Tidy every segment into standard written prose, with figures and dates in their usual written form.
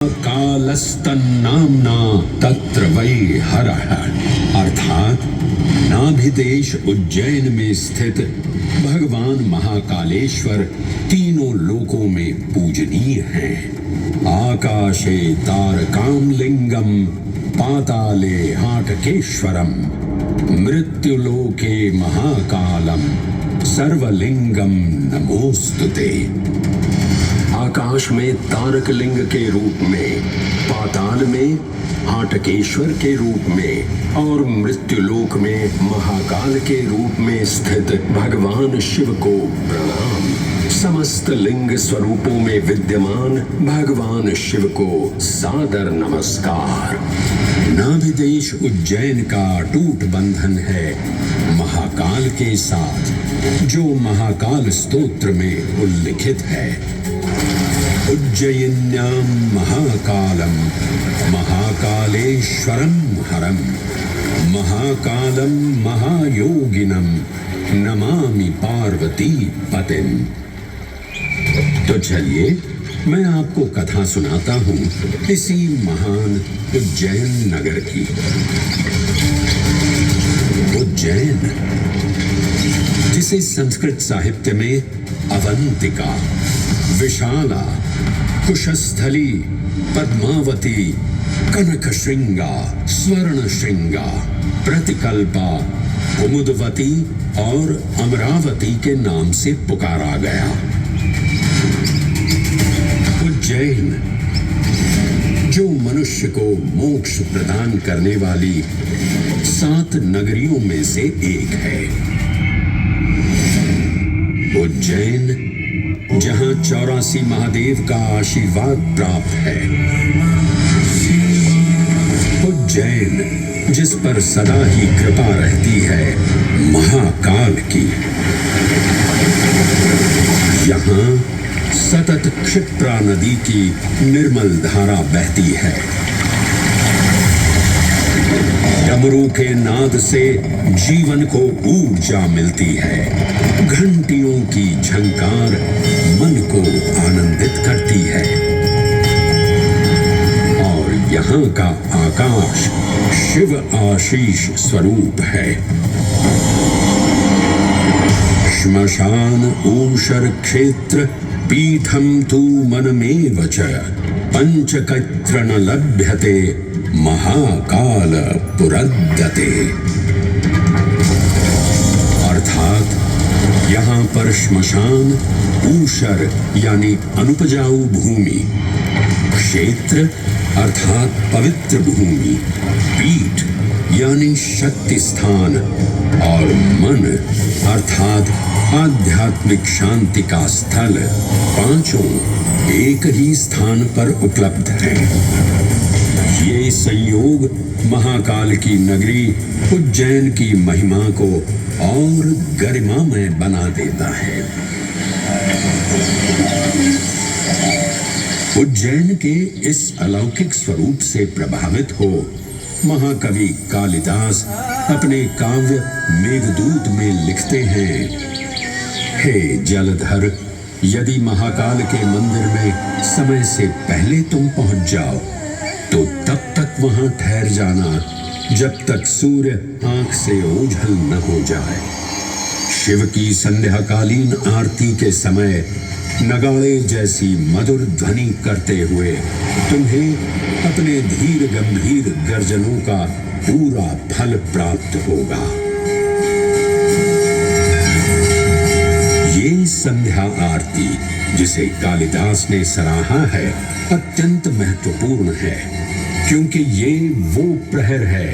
कालस्तन्नाम्ना तत्र वै हरः अर्थात नाभिदेश उज्जैन में स्थित भगवान महाकालेश्वर तीनों लोकों में पूजनीय हैं। आकाशे तारकामलिंगम पाताले हाटकेश्वरम मृत्युलोके महाकालम सर्वलिंगम नमोस्तुते। आकाश में तारक लिंग के रूप में, पाताल में हाटकेश्वर के रूप में और मृत्युलोक में महाकाल के रूप में स्थित भगवान शिव को प्रणाम। समस्त लिंग स्वरूपों में विद्यमान भगवान शिव को सादर नमस्कार। नाभिदेश उज्जैन का अटूट बंधन है महाकाल के साथ, जो महाकाल स्तोत्र में उल्लिखित है। उज्जयिन्यां महाकालम महाकालेश्वरम हरम महाकालम महायोगिनम नमामि पार्वती पतिम। तो चलिए मैं आपको कथा सुनाता हूँ इसी महान उज्जैन नगर की। उज्जैन, जिसे संस्कृत साहित्य में अवंतिका, विशाला, कुशस्थली, पद्मावती, कनकश्रृंगा, स्वर्णश्रृंगा, प्रतिकल्पा, कुमुदवती और अमरावती के नाम से पुकारा गया। उज्जैन, जो मनुष्य को मोक्ष प्रदान करने वाली 7 नगरियों में से एक है। उज्जैन, जहां 84 महादेव का आशीर्वाद प्राप्त है। उज्जैन, जिस पर सदा ही कृपा रहती है महाकाल की। यहाँ सतत क्षिप्रा नदी की निर्मल धारा बहती है। डमरू के नाद से जीवन को ऊर्जा मिलती है। घंटियों की झंकार मन को आनंदित करती है। और यहाँ का आकाश शिव आशीष स्वरूप है। श्मशान ऊषर क्षेत्र पीठम तू मनमेव च पंचकत्र न लभ्यते महाकाल पुरद्दते। अर्थात यहाँ पर श्मशान, ऊषर यानी अनुपजाऊ भूमि, क्षेत्र अर्थात पवित्र भूमि, पीठ यानी शक्ति स्थान और मन अर्थात आध्यात्मिक शांति का स्थल, पांचों एक ही स्थान पर उपलब्ध हैं। ये संयोग महाकाल की नगरी उज्जैन की महिमा को और गरिमामय बना देता है। उज्जैन के इस अलौकिक स्वरूप से प्रभावित हो महाकवि कालिदास अपने काव्य मेघदूत में लिखते हैं, हे जलधर, यदि महाकाल के मंदिर में समय से पहले तुम पहुंच जाओ तो तब तक वहां ठहर जाना जब तक सूर्य आंख से ओझल न हो जाए। शिव की संध्याकालीन आरती के समय नगाड़े जैसी मधुर ध्वनि करते हुए तुम्हें अपने धीर गंभीर गर्जनों का पूरा फल प्राप्त होगा। ये संध्या आरती, जिसे कालिदास ने सराहा है, अत्यंत महत्वपूर्ण है, क्योंकि ये वो प्रहर है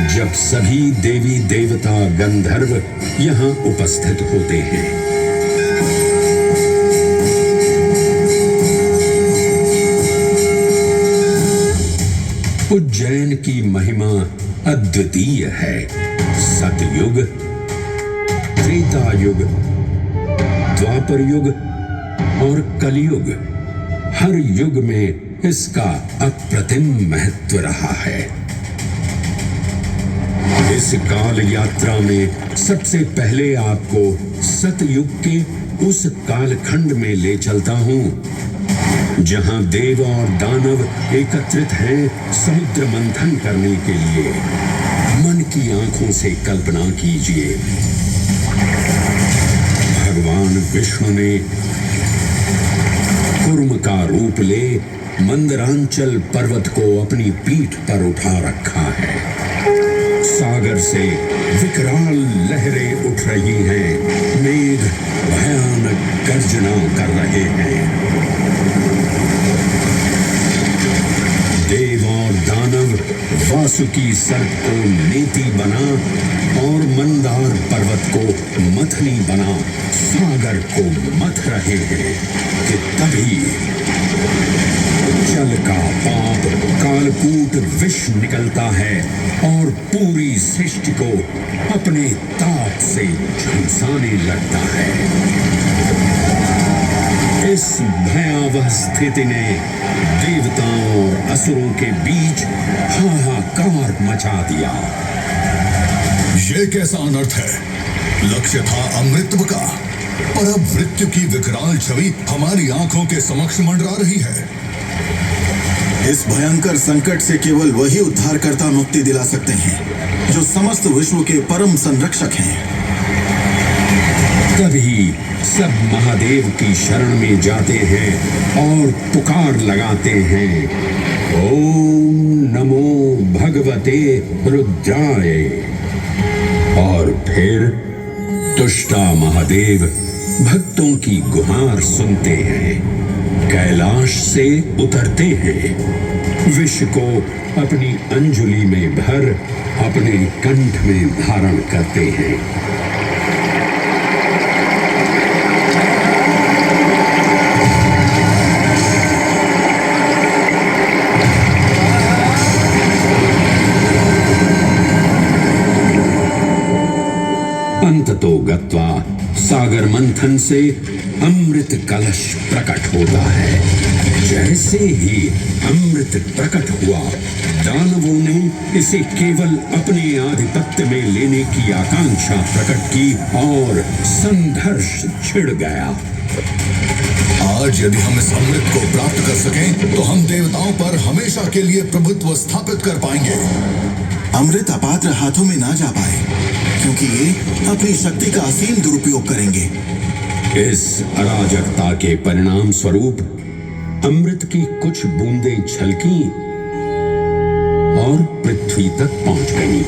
जब सभी देवी देवता गंधर्व यहाँ उपस्थित होते हैं। उज्जैन की महिमा अद्वितीय है। सतयुग, त्रेता युग, द्वापर युग और कलयुग, हर युग में इसका अप्रतिम महत्व रहा है। इस काल यात्रा में सबसे पहले आपको सतयुग के उस कालखंड में ले चलता हूं जहां देव और दानव एकत्रित हैं समुद्र मंथन करने के लिए। मन की आंखों से कल्पना कीजिए, भगवान विष्णु ने कूर्म का रूप ले मंदरांचल पर्वत को अपनी पीठ पर उठा रखा है। सागर से विकराल लहरें उठ रही हैं, मेघ भयानक गर्जना कर रहे हैं। देव और दानव वासुकी सर्प को नेति बना और मंदार पर्वत को मथनी बना सागर को मथ रहे हैं कि तभी जल का पाप कालकूट विष निकलता है और पूरी सृष्टि को अपने ताप से झुलसाने लगता है। इस भयावह स्थिति ने देवताओं और असुरों के बीच हाहाकार मचा दिया। ये कैसा अनर्थ है? लक्ष्य था अमृतत्व का, पर अब मृत्यु की विकराल छवि हमारी आंखों के समक्ष मंडरा रही है। इस भयंकर संकट से केवल वही उद्धारकर्ता मुक्ति दिला सकते हैं जो समस्त विश्व के परम संरक्षक हैं। तभी सब महादेव की शरण में जाते हैं और पुकार लगाते हैं, ओम नमो भगवते रुद्राय। और फिर तुष्टा महादेव भक्तों की गुहार सुनते हैं, कैलाश से उतरते हैं, विष को अपनी अंजुलि में भर अपने कंठ में धारण करते हैं। अंततो गत्वा सागर मंथन से अमृत कलश प्रकट होता है। जैसे ही अमृत प्रकट हुआ, दानवों ने इसे केवल अपने आधिपत्य में लेने की आकांक्षा प्रकट की और संघर्ष छिड़ गया। आज यदि हम इस अमृत को प्राप्त कर सकें तो हम देवताओं पर हमेशा के लिए प्रभुत्व स्थापित कर पाएंगे। अमृत अपात्र हाथों में ना जा पाए, क्योंकि ये अपनी शक्ति का असीम दुरुपयोग करेंगे। इस अराजकता के परिणाम स्वरूप अमृत की कुछ बूंदें छलकी और पृथ्वी तक पहुंच गईं।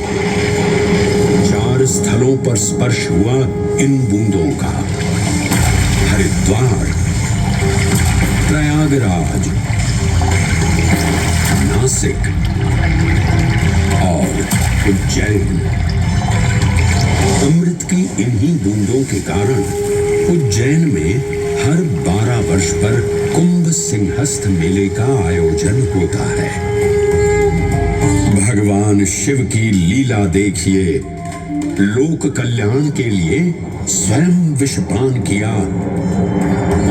4 स्थलों पर स्पर्श हुआ इन बूंदों का, हरिद्वार, प्रयागराज, नासिक और उज्जैन। अमृत की इन्हीं बूंदों के कारण उज्जैन में हर 12 वर्ष पर कुंभ सिंहस्थ मेले का आयोजन होता है। भगवान शिव की लीला देखिए, लोक कल्याण के लिए स्वयं विषपान किया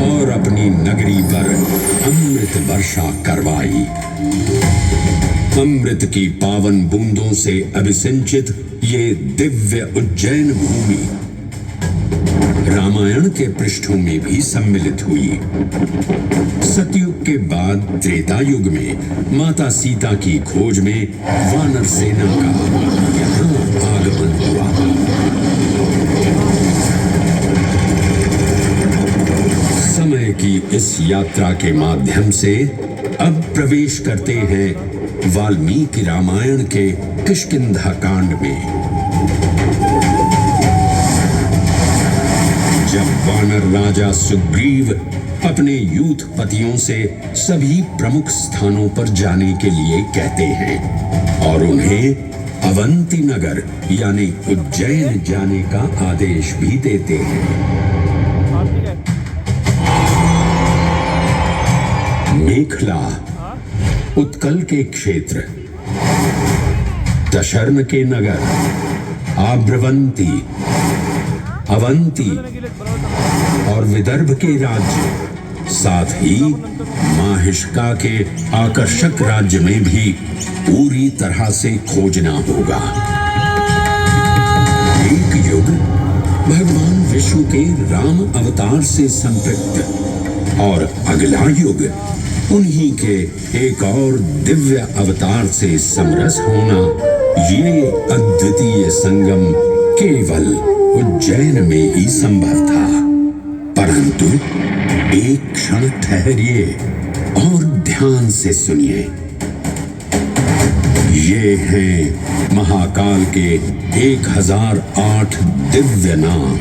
और अपनी नगरी पर अमृत वर्षा करवाई। अमृत की पावन बूंदों से अभिसिंचित ये दिव्य उज्जैन भूमि रामायण के पृष्ठों में भी सम्मिलित हुई। सतयुग के बाद त्रेता युग में माता सीता की खोज में वानर सेना का यहाँ आगमन हुआ। समय की इस यात्रा के माध्यम से अब प्रवेश करते हैं वाल्मीकि रामायण के किष्किंधा कांड में। जब वानर राजा सुग्रीव अपने यूथपतियों से सभी प्रमुख स्थानों पर जाने के लिए कहते हैं और उन्हें अवंती नगर यानी उज्जैन जाने का आदेश भी देते हैं। मेखला उत्कल के क्षेत्र, दशर्न के नगर, आब्रवंती, अवंती और विदर्भ के राज्य, साथ ही माहिष्का के आकर्षक राज्य में भी पूरी तरह से खोजना होगा। एक युग भगवान विष्णु के राम अवतार से संपृक्त और अगला युग उन्हीं के एक और दिव्य अवतार से समरस होना, ये अद्वितीय संगम केवल उज्जैन में ही संभव था। परंतु एक क्षण ठहरिए और ध्यान से सुनिए। ये हैं महाकाल के 1008 दिव्य नाम।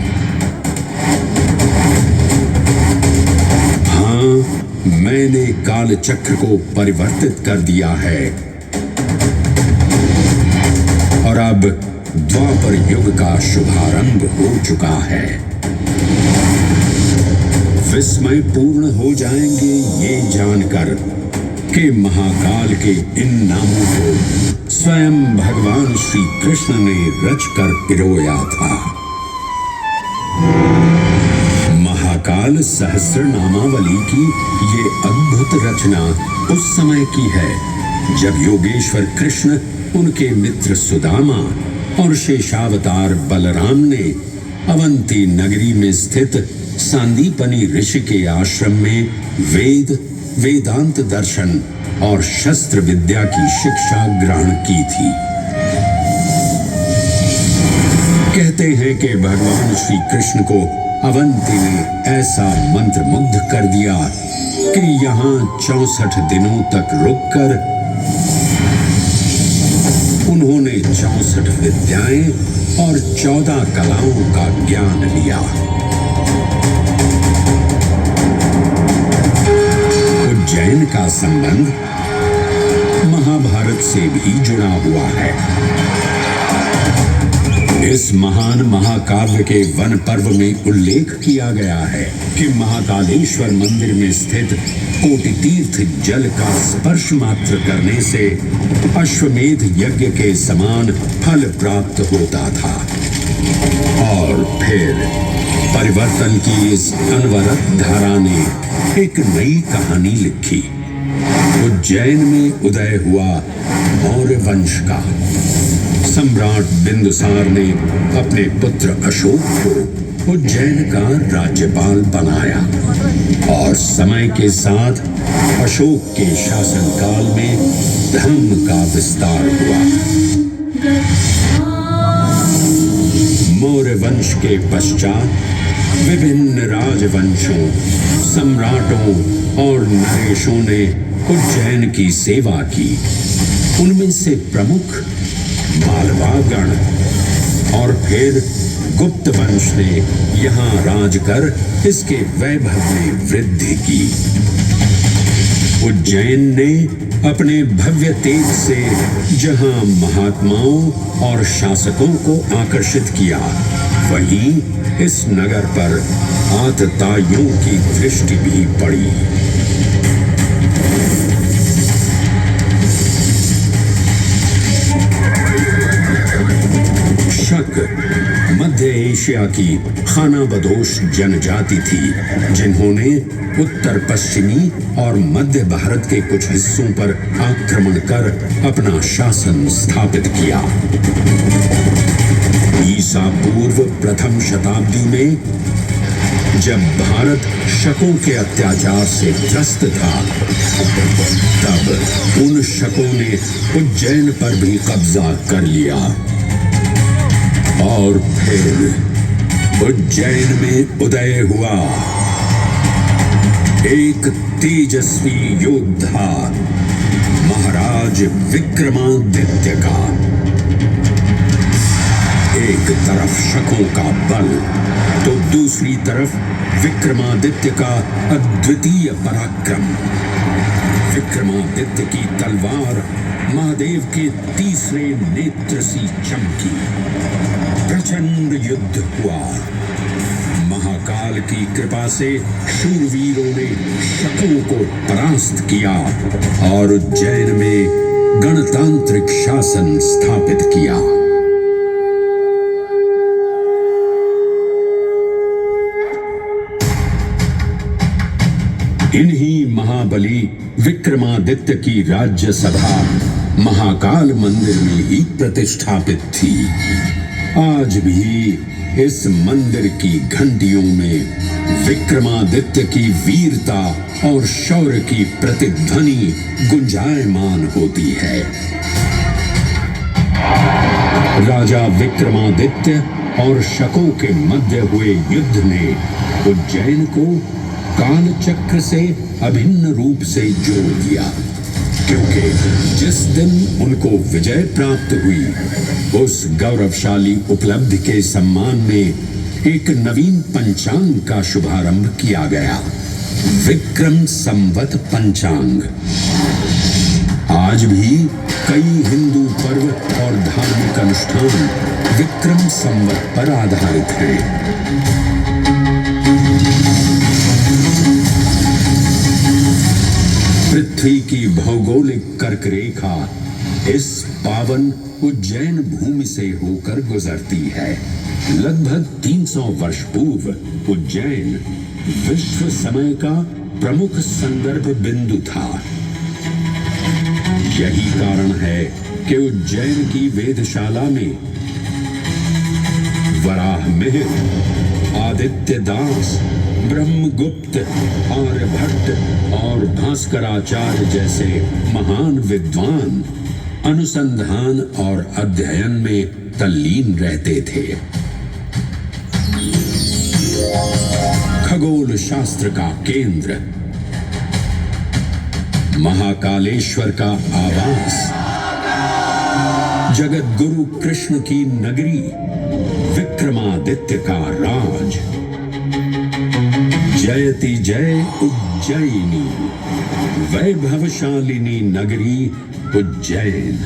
हाँ, मैंने काल चक्र को परिवर्तित कर दिया है और अब द्वापर युग का शुभारंभ हो चुका है। विस्मय पूर्ण हो जाएंगे ये जानकर कि महाकाल के इन नामों को स्वयं भगवान श्री कृष्ण ने रचकर पिरोया था। महाकाल सहस्र नामावली की ये अद्भुत रचना उस समय की है जब योगेश्वर कृष्ण, उनके मित्र सुदामा और शेषावतार बलराम ने अवंती नगरी में स्थित सांदीपनी ऋषि के आश्रम में वेदांत दर्शन और शस्त्र विद्या की शिक्षा ग्रहण की थी। कहते हैं कि भगवान श्री कृष्ण को अवंती ने ऐसा मंत्र मुग्ध कर दिया कि यहाँ 64 दिनों तक रुककर उन्होंने 64 विद्याएं और 14 कलाओं का ज्ञान लिया। उज्जैन का संबंध महाभारत से भी जुड़ा हुआ है। इस महान महाकाव्य के वन पर्व में उल्लेख किया गया है कि महाकालेश्वर मंदिर में स्थित कोटि तीर्थ जल का स्पर्श मात्र करने से अश्वमेध यज्ञ के समान फल प्राप्त होता था। और फिर परिवर्तन की इस अनवरत धारा ने एक नई कहानी लिखी। उज्जैन में उदय हुआ मौर्य वंश का। सम्राट बिंदुसार ने अपने पुत्र अशोक को उज्जैन का राज्यपाल बनाया और समय के साथ अशोक के शासनकाल में धर्म का विस्तार हुआ। मौर्य वंश के पश्चात विभिन्न राजवंशों, सम्राटों और नरेशों ने उज्जैन की सेवा की। उनमें से प्रमुख मालवागण और फिर गुप्त वंश ने यहाँ राज कर इसके वैभव में वृद्धि की। उज्जैन ने अपने भव्य तेज से जहाँ महात्माओं और शासकों को आकर्षित किया, वहीं इस नगर पर आतताइयों की दृष्टि भी पड़ी। शक मध्य एशिया की खाना बदोश जनजाति थी जिन्होंने उत्तर पश्चिमी और मध्य भारत के कुछ हिस्सों पर आक्रमण कर अपना शासन स्थापित किया। ईसा पूर्व प्रथम शताब्दी में जब भारत शकों के अत्याचार से त्रस्त था, तब उन शकों ने उज्जैन पर भी कब्जा कर लिया और फिर उज्जैन में उदय हुआ एक तेजस्वी योद्धा, महाराज विक्रमादित्य का। एक तरफ शकों का बल तो दूसरी तरफ विक्रमादित्य का अद्वितीय पराक्रम। विक्रमादित्य की तलवार महादेव के तीसरे नेत्र सी चमकी। प्रचंड युद्ध हुआ। महाकाल की कृपा से शूरवीरों ने शकों को परास्त किया और उज्जैन में गणतांत्रिक शासन स्थापित किया। इन्हीं महाबली विक्रमादित्य की राज्यसभा महाकाल मंदिर में ही प्रतिष्ठापित थी। आज भी इस मंदिर की घंटियों में विक्रमादित्य की वीरता और शौर्य की प्रतिध्वनि गुंजायमान होती है। राजा विक्रमादित्य और शकों के मध्य हुए युद्ध ने उज्जैन को कालचक्र से अभिन्न रूप से जोड़ दिया, क्योंकि जिस दिन उनको विजय प्राप्त हुई उस गौरवशाली उपलब्धि के सम्मान में एक नवीन पंचांग का शुभारंभ किया गया, विक्रम संवत पंचांग। आज भी कई हिंदू पर्व और धार्मिक अनुष्ठान विक्रम संवत पर आधारित हैं। पृथ्वी की भौगोलिक कर्क रेखा इस पावन उज्जैन भूमि से होकर गुजरती है। लगभग 300 वर्ष पूर्व उज्जैन विश्व समय का प्रमुख संदर्भ बिंदु था। यही कारण है कि उज्जैन की वेधशाला में वराहमिहिर, आदित्य दास, ब्रह्मगुप्त, आर्यभट्ट और भास्कराचार्य जैसे महान विद्वान अनुसंधान और अध्ययन में तल्लीन रहते थे। खगोल शास्त्र का केंद्र, महाकालेश्वर का आवास, जगत गुरु कृष्ण की नगरी, विक्रमादित्य का राज। जयति जय उज्जैनी, वैभवशालिनी नगरी उज्जैन।